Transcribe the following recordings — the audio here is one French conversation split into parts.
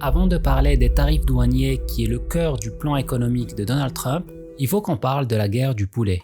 Avant de parler des tarifs douaniers qui est le cœur du plan économique de Donald Trump, il faut qu'on parle de la guerre du poulet.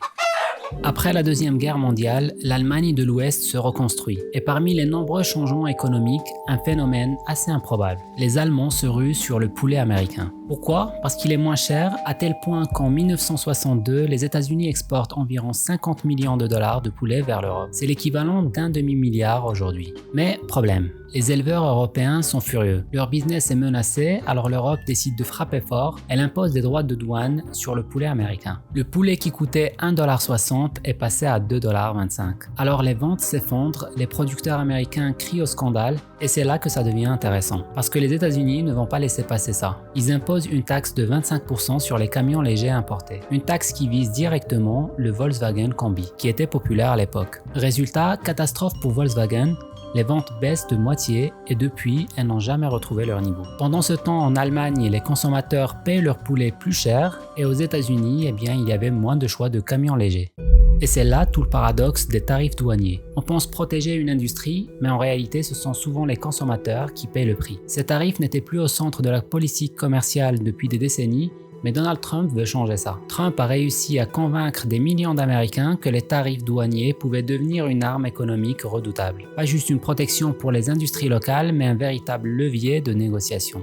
Après la Deuxième Guerre mondiale, l'Allemagne de l'Ouest se reconstruit. Et parmi les nombreux changements économiques, un phénomène assez improbable. Les Allemands se ruent sur le poulet américain. Pourquoi? Parce qu'il est moins cher, à tel point qu'en 1962, les États-Unis exportent environ 50 millions de dollars de poulet vers l'Europe. C'est l'équivalent d'un demi-milliard aujourd'hui. Mais problème. Les éleveurs européens sont furieux. Leur business est menacé, alors l'Europe décide de frapper fort. Elle impose des droits de douane sur le poulet américain. Le poulet qui coûtait 1,60$ est passé à 2,25$. Alors les ventes s'effondrent, les producteurs américains crient au scandale, et c'est là que ça devient intéressant. Parce que les États-Unis ne vont pas laisser passer ça. Ils imposent une taxe de 25% sur les camions légers importés. Une taxe qui vise directement le Volkswagen Combi, qui était populaire à l'époque. Résultat, catastrophe pour Volkswagen. Les ventes baissent de moitié et depuis, elles n'ont jamais retrouvé leur niveau. Pendant ce temps, en Allemagne, les consommateurs payent leur poulet plus cher et aux États-Unis, il y avait moins de choix de camions légers. Et c'est là tout le paradoxe des tarifs douaniers. On pense protéger une industrie, mais en réalité, ce sont souvent les consommateurs qui payent le prix. Ces tarifs n'étaient plus au centre de la politique commerciale depuis des décennies, mais Donald Trump veut changer ça. Trump a réussi à convaincre des millions d'Américains que les tarifs douaniers pouvaient devenir une arme économique redoutable. Pas juste une protection pour les industries locales, mais un véritable levier de négociation.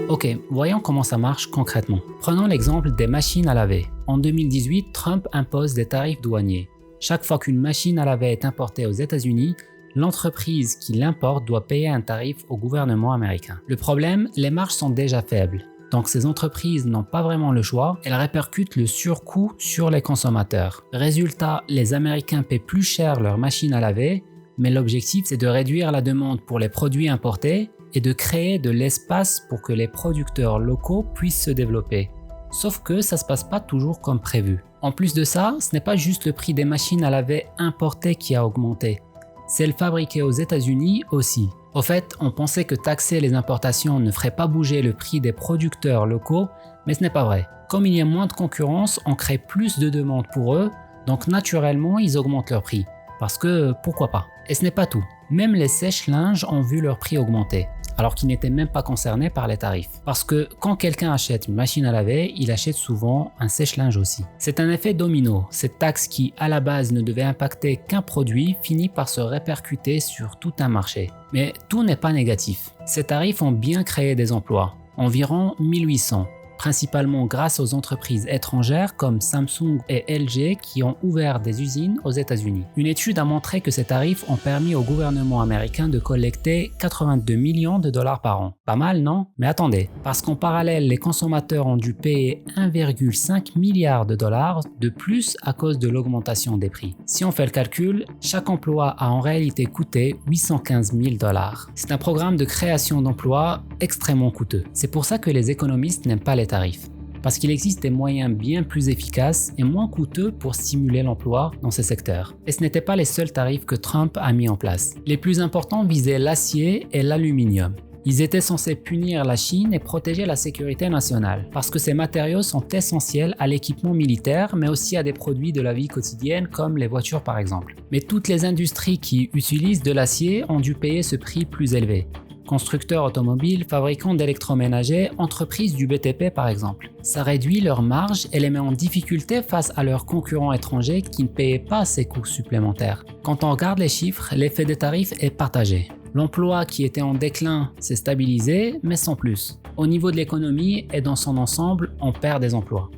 Ok, voyons comment ça marche concrètement. Prenons l'exemple des machines à laver. En 2018, Trump impose des tarifs douaniers. Chaque fois qu'une machine à laver est importée aux États-Unis, l'entreprise qui l'importe doit payer un tarif au gouvernement américain. Le problème, les marges sont déjà faibles. Donc ces entreprises n'ont pas vraiment le choix, elles répercutent le surcoût sur les consommateurs. Résultat, les Américains paient plus cher leurs machines à laver, mais l'objectif c'est de réduire la demande pour les produits importés et de créer de l'espace pour que les producteurs locaux puissent se développer. Sauf que ça se passe pas toujours comme prévu. En plus de ça, ce n'est pas juste le prix des machines à laver importées qui a augmenté, celles fabriquées aux États-Unis aussi. Au fait, on pensait que taxer les importations ne ferait pas bouger le prix des producteurs locaux, mais ce n'est pas vrai. Comme il y a moins de concurrence, on crée plus de demandes pour eux, donc naturellement ils augmentent leur prix. Parce que pourquoi pas? Et ce n'est pas tout. Même les sèche-linges ont vu leur prix augmenter, alors qu'ils n'étaient même pas concernés par les tarifs. Parce que quand quelqu'un achète une machine à laver, il achète souvent un sèche-linge aussi. C'est un effet domino. Cette taxe qui, à la base, ne devait impacter qu'un produit, finit par se répercuter sur tout un marché. Mais tout n'est pas négatif. Ces tarifs ont bien créé des emplois, environ 1800. Principalement grâce aux entreprises étrangères comme Samsung et LG qui ont ouvert des usines aux États-Unis. Une étude a montré que ces tarifs ont permis au gouvernement américain de collecter 82 millions de dollars par an. Pas mal, non? Mais attendez, parce qu'en parallèle, les consommateurs ont dû payer 1,5 milliard de dollars de plus à cause de l'augmentation des prix. Si on fait le calcul, chaque emploi a en réalité coûté 815 000 dollars. C'est un programme de création d'emplois extrêmement coûteux. C'est pour ça que les économistes n'aiment pas les tarifs, parce qu'il existe des moyens bien plus efficaces et moins coûteux pour stimuler l'emploi dans ces secteurs. Et ce n'étaient pas les seuls tarifs que Trump a mis en place. Les plus importants visaient l'acier et l'aluminium. Ils étaient censés punir la Chine et protéger la sécurité nationale, parce que ces matériaux sont essentiels à l'équipement militaire, mais aussi à des produits de la vie quotidienne comme les voitures par exemple. Mais toutes les industries qui utilisent de l'acier ont dû payer ce prix plus élevé. Constructeurs automobiles, fabricants d'électroménagers, entreprises du BTP par exemple. Ça réduit leurs marges et les met en difficulté face à leurs concurrents étrangers qui ne payaient pas ces coûts supplémentaires. Quand on regarde les chiffres, l'effet des tarifs est partagé. L'emploi qui était en déclin s'est stabilisé, mais sans plus. Au niveau de l'économie et dans son ensemble, on perd des emplois.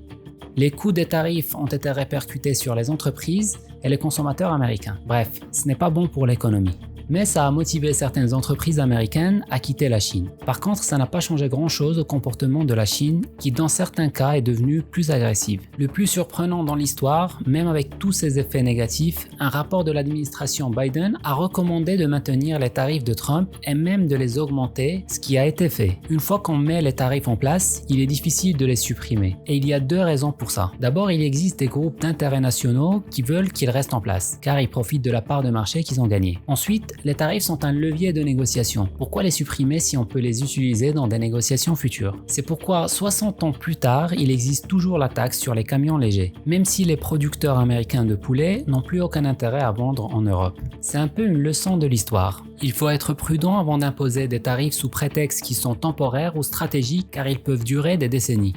Les coûts des tarifs ont été répercutés sur les entreprises et les consommateurs américains. Bref, ce n'est pas bon pour l'économie. Mais ça a motivé certaines entreprises américaines à quitter la Chine. Par contre, ça n'a pas changé grand-chose au comportement de la Chine, qui dans certains cas est devenue plus agressive. Le plus surprenant dans l'histoire, même avec tous ces effets négatifs, un rapport de l'administration Biden a recommandé de maintenir les tarifs de Trump et même de les augmenter, ce qui a été fait. Une fois qu'on met les tarifs en place, il est difficile de les supprimer. Et il y a deux raisons pour ça. D'abord, il existe des groupes d'intérêts nationaux qui veulent qu'ils restent en place, car ils profitent de la part de marché qu'ils ont gagnée. Ensuite, les tarifs sont un levier de négociation. Pourquoi les supprimer si on peut les utiliser dans des négociations futures? C'est pourquoi 60 ans plus tard, il existe toujours la taxe sur les camions légers, même si les producteurs américains de poulet n'ont plus aucun intérêt à vendre en Europe. C'est un peu une leçon de l'histoire. Il faut être prudent avant d'imposer des tarifs sous prétexte qui sont temporaires ou stratégiques car ils peuvent durer des décennies.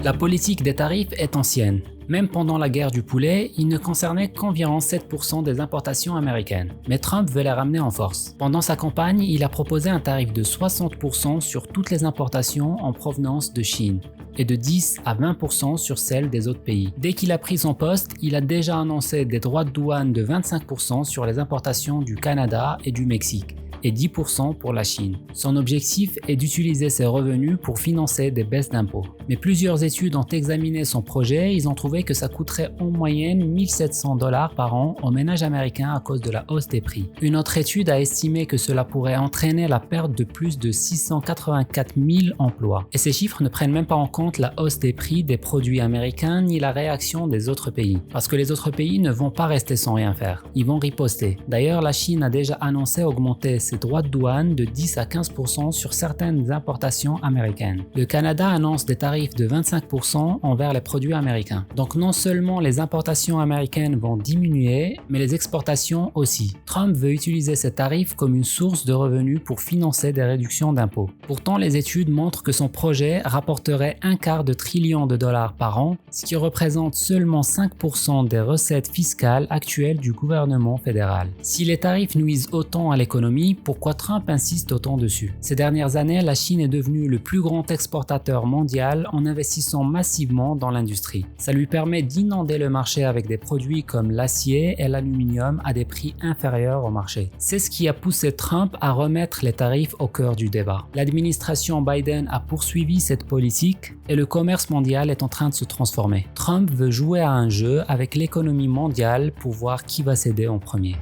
La politique des tarifs est ancienne. Même pendant la guerre du poulet, il ne concernait qu'environ 7% des importations américaines. Mais Trump veut les ramener en force. Pendant sa campagne, il a proposé un tarif de 60% sur toutes les importations en provenance de Chine et de 10 à 20% sur celles des autres pays. Dès qu'il a pris son poste, il a déjà annoncé des droits de douane de 25% sur les importations du Canada et du Mexique, et 10% pour la Chine. Son objectif est d'utiliser ces revenus pour financer des baisses d'impôts. Mais plusieurs études ont examiné son projet, ils ont trouvé que ça coûterait en moyenne 1700 $ par an aux ménages américains à cause de la hausse des prix. Une autre étude a estimé que cela pourrait entraîner la perte de plus de 684 000 emplois. Et ces chiffres ne prennent même pas en compte la hausse des prix des produits américains ni la réaction des autres pays. Parce que les autres pays ne vont pas rester sans rien faire, ils vont riposter. D'ailleurs, la Chine a déjà annoncé augmenter ses droits de douane de 10 à 15% sur certaines importations américaines. Le Canada annonce des tarifs de 25% envers les produits américains. Donc non seulement les importations américaines vont diminuer, mais les exportations aussi. Trump veut utiliser ces tarifs comme une source de revenus pour financer des réductions d'impôts. Pourtant, les études montrent que son projet rapporterait $250 billion par an, ce qui représente seulement 5% des recettes fiscales actuelles du gouvernement fédéral. Si les tarifs nuisent autant à l'économie, pourquoi Trump insiste autant dessus? Ces dernières années, la Chine est devenue le plus grand exportateur mondial en investissant massivement dans l'industrie. Ça lui permet d'inonder le marché avec des produits comme l'acier et l'aluminium à des prix inférieurs au marché. C'est ce qui a poussé Trump à remettre les tarifs au cœur du débat. L'administration Biden a poursuivi cette politique et le commerce mondial est en train de se transformer. Trump veut jouer à un jeu avec l'économie mondiale pour voir qui va céder en premier.